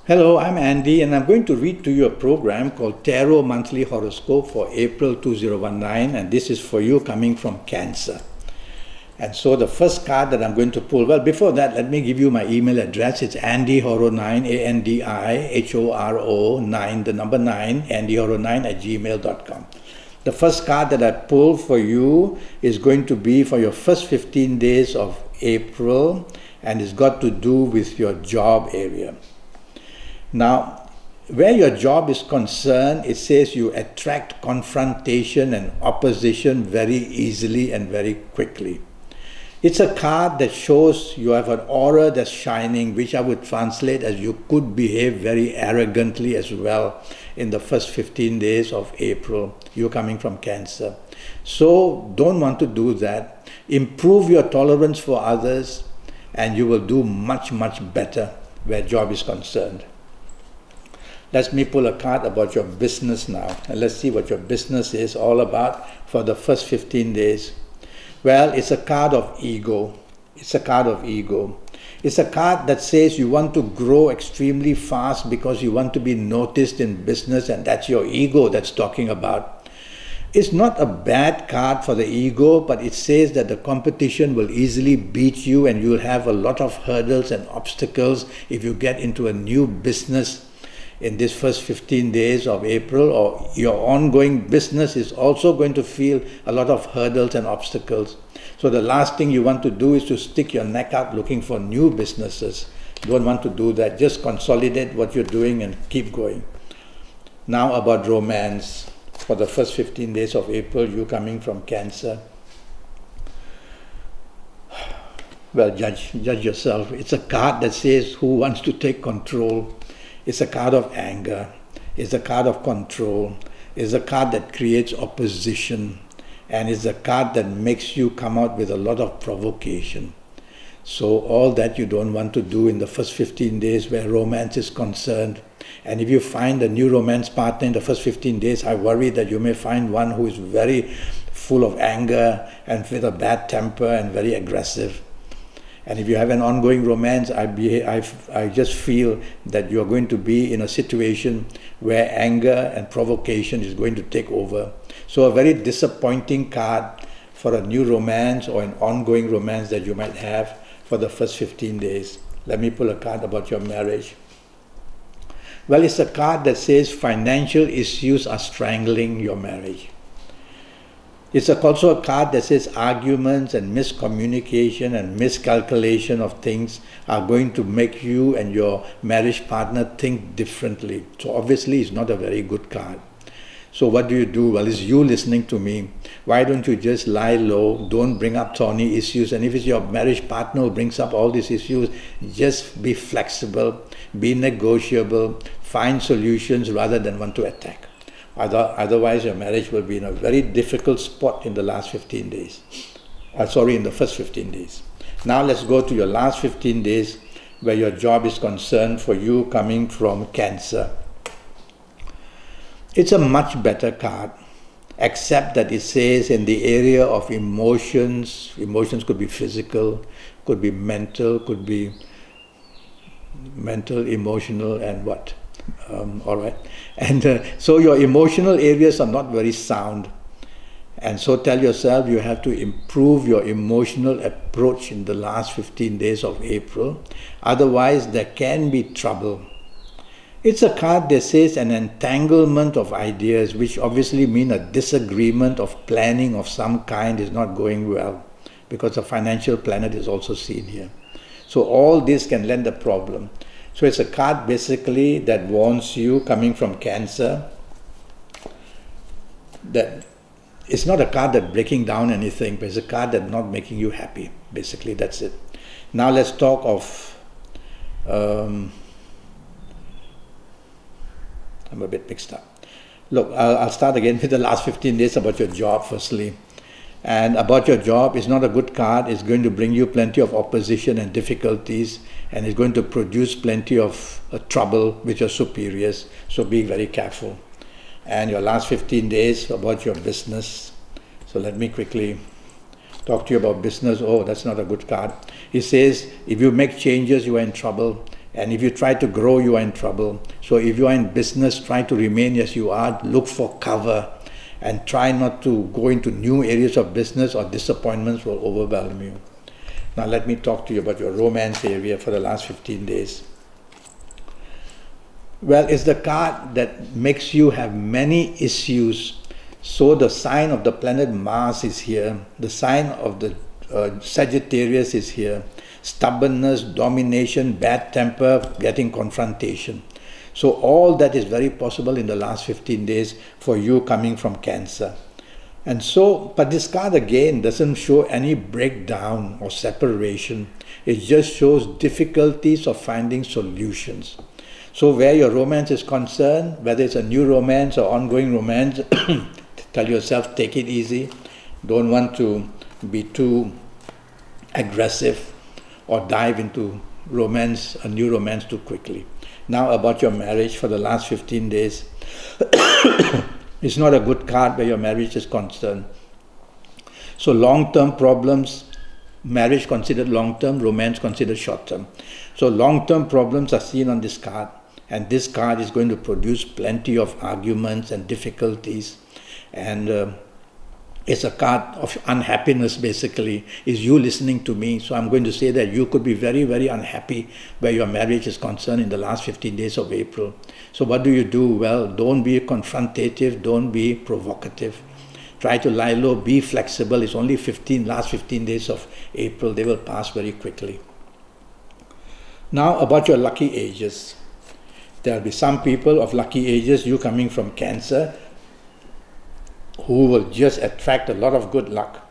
Hello, I'm Andy, and I'm going to read to you a program called Tarot Monthly Horoscope for April 2019, and this is for you coming from Cancer. And so the first card that I'm going to pull, well, before that, let me give you my email address. It's andyhoro9, A-N-D-I-H-O-R-O 9, the number 9, andyhoro9 @gmail.com. The first card that I pull for you is going to be for your first 15 days of April, and it's got to do with your job area. Now, where your job is concerned, it says you attract confrontation and opposition very easily and very quickly. It's a card that shows you have an aura that's shining, which I would translate as you could behave very arrogantly as well in the first 15 days of April. You're coming from Cancer. So don't want to do that. Improve your tolerance for others and you will do much, much better where job is concerned. Let me pull a card about your business now, and let's see what your business is all about for the first 15 days. Well, it's a card of ego. It's a card of ego. It's a card that says you want to grow extremely fast because you want to be noticed in business, and that's your ego that's talking about. It's not a bad card for the ego, but it says that the competition will easily beat you and you'll have a lot of hurdles and obstacles if you get into a new business in this first 15 days of April, or your ongoing business is also going to feel a lot of hurdles and obstacles. So the last thing you want to do is to stick your neck out looking for new businesses. You don't want to do that. Just consolidate what you're doing and keep going. Now about romance. For the first 15 days of April, you coming from Cancer. Well, judge yourself. It's a card that says who wants to take control. It's a card of anger, it's a card of control, it's a card that creates opposition, and it's a card that makes you come out with a lot of provocation. So all that you don't want to do in the first 15 days where romance is concerned. And if you find a new romance partner in the first 15 days, I worry that you may find one who is very full of anger and with a bad temper and very aggressive. And if you have an ongoing romance, I just feel that you're going to be in a situation where anger and provocation is going to take over. So a very disappointing card for a new romance or an ongoing romance that you might have for the first 15 days. Let me pull a card about your marriage. Well, it's a card that says financial issues are strangling your marriage. It's also a card that says arguments and miscommunication and miscalculation of things are going to make you and your marriage partner think differently. So obviously it's not a very good card. So what do? Well, it's you listening to me. Why don't you just lie low, don't bring up thorny issues, and if it's your marriage partner who brings up all these issues, just be flexible, be negotiable, find solutions rather than want to attack. Otherwise, your marriage will be in a very difficult spot in the last 15 days. In the first 15 days. Now let's go to your last 15 days where your job is concerned for you coming from Cancer. It's a much better card, except that it says in the area of emotions, emotions could be physical, could be mental, emotional, and what? All right, and so your emotional areas are not very sound, and so tell yourself you have to improve your emotional approach in the last 15 days of April, otherwise there can be trouble. It's a card that says an entanglement of ideas, which obviously mean a disagreement of planning of some kind is not going well, because a financial planet is also seen here. So all this can lend a problem. So it's a card basically that warns you coming from Cancer that it's not a card that's breaking down anything, but it's a card that's not making you happy. Basically, that's it. Now let's talk of, I'm a bit mixed up. Look, I'll start again with the last 15 days about your job firstly. And about your job, it's not a good card. It's going to bring you plenty of opposition and difficulties, and it's going to produce plenty of trouble with your superiors. So be very careful. And your last 15 days about your business. So let me quickly talk to you about business. Oh, that's not a good card. He says, if you make changes, you are in trouble. And if you try to grow, you are in trouble. So if you are in business, try to remain as you are, look for cover, and try not to go into new areas of business or disappointments will overwhelm you. Now let me talk to you about your romance area for the last 15 days. Well, it's the card that makes you have many issues. So the sign of the planet Mars is here. The sign of the Sagittarius is here. Stubbornness, domination, bad temper, getting confrontation. So all that is very possible in the last 15 days for you coming from Cancer. And so, but this card again doesn't show any breakdown or separation. It just shows difficulties of finding solutions. So where your romance is concerned, whether it's a new romance or ongoing romance, tell yourself, take it easy. Don't want to be too aggressive or dive into romance, a new romance too quickly. Now about your marriage for the last 15 days. It's not a good card where your marriage is concerned. So long-term problems, marriage considered long-term, romance considered short-term. So long-term problems are seen on this card, and this card is going to produce plenty of arguments and difficulties, and it's a card of unhappiness basically, is you listening to me. So I'm going to say that you could be very, very unhappy where your marriage is concerned in the last 15 days of April. So what do you do? Well, don't be confrontative, don't be provocative. Try to lie low, be flexible. It's only last 15 days of April. They will pass very quickly. Now about your lucky ages. There will be some people of lucky ages, you coming from Cancer, who will just attract a lot of good luck.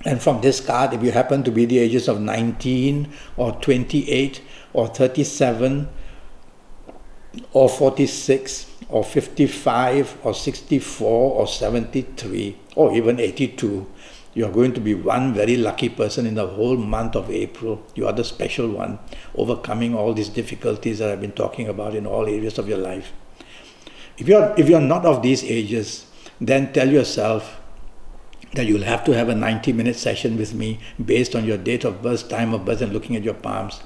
And from this card, if you happen to be the ages of 19 or 28 or 37 or 46 or 55 or 64 or 73 or even 82, you are going to be one very lucky person in the whole month of April. You are the special one, overcoming all these difficulties that I've been talking about in all areas of your life. If you're not of these ages, then tell yourself that you'll have to have a 90-minute session with me based on your date of birth, time of birth, and looking at your palms.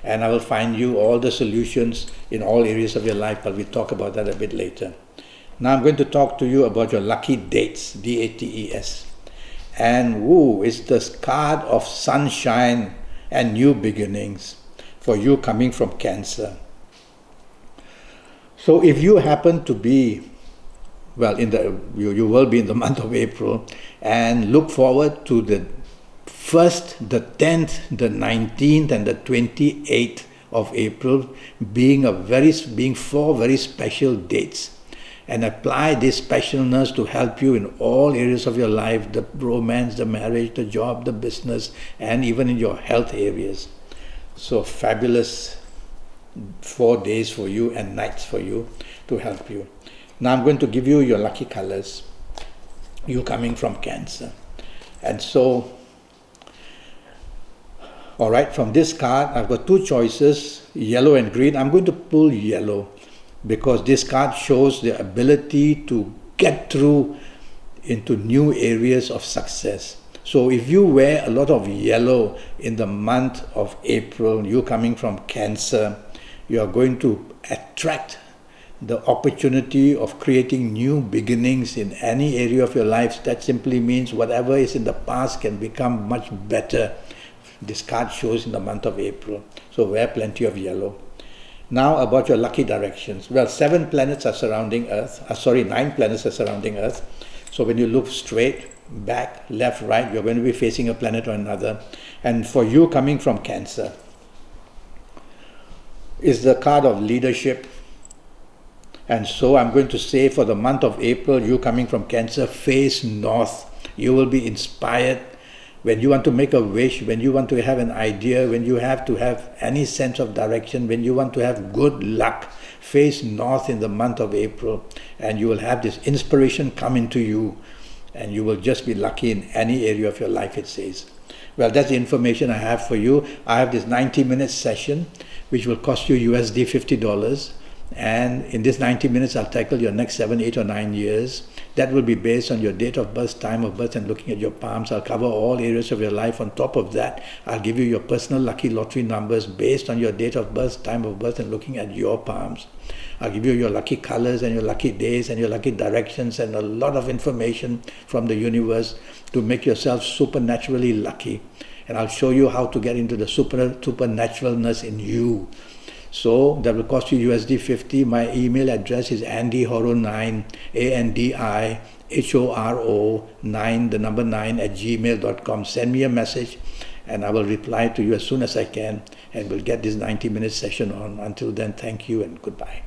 And I will find you all the solutions in all areas of your life, but we'll talk about that a bit later. Now I'm going to talk to you about your lucky dates, D-A-T-E-S. And it's the card of sunshine and new beginnings for you coming from Cancer. So if you happen to be, well, you will be in the month of April, and look forward to the 1st, the 10th, the 19th, and the 28th of April being four very special dates, and apply this specialness to help you in all areas of your life, the romance, the marriage, the job, the business, and even in your health areas. So fabulous 4 days for you and nights for you to help you. Now I'm going to give you your lucky colors, you coming from Cancer. And so, all right, from this card, I've got two choices, yellow and green. I'm going to pull yellow because this card shows the ability to get through into new areas of success. So if you wear a lot of yellow in the month of April, you coming from Cancer, you are going to attract the opportunity of creating new beginnings in any area of your life. That simply means whatever is in the past can become much better. This card shows in the month of April. So wear plenty of yellow. Now about your lucky directions. Well, 9 planets are surrounding Earth. So when you look straight, back, left, right, you're going to be facing a planet or another. And for you coming from Cancer, is the card of leadership. And so I'm going to say for the month of April, you coming from Cancer, face north. You will be inspired when you want to make a wish, when you want to have an idea, when you have to have any sense of direction, when you want to have good luck. Face north in the month of April, and you will have this inspiration come into you, and you will just be lucky in any area of your life, it says. Well, that's the information I have for you. I have this 90-minute session, which will cost you USD $50. And in this 90 minutes, I'll tackle your next 7, 8, or 9 years. That will be based on your date of birth, time of birth, and looking at your palms. I'll cover all areas of your life. On top of that, I'll give you your personal lucky lottery numbers based on your date of birth, time of birth, and looking at your palms. I'll give you your lucky colors and your lucky days and your lucky directions and a lot of information from the universe to make yourself supernaturally lucky. And I'll show you how to get into the supernaturalness in you. So that will cost you USD 50. My email address is andyhoro9, ANDIHORO9, the number 9 @gmail.com. Send me a message and I will reply to you as soon as I can, and we'll get this 90-minute session on. Until then, thank you and goodbye.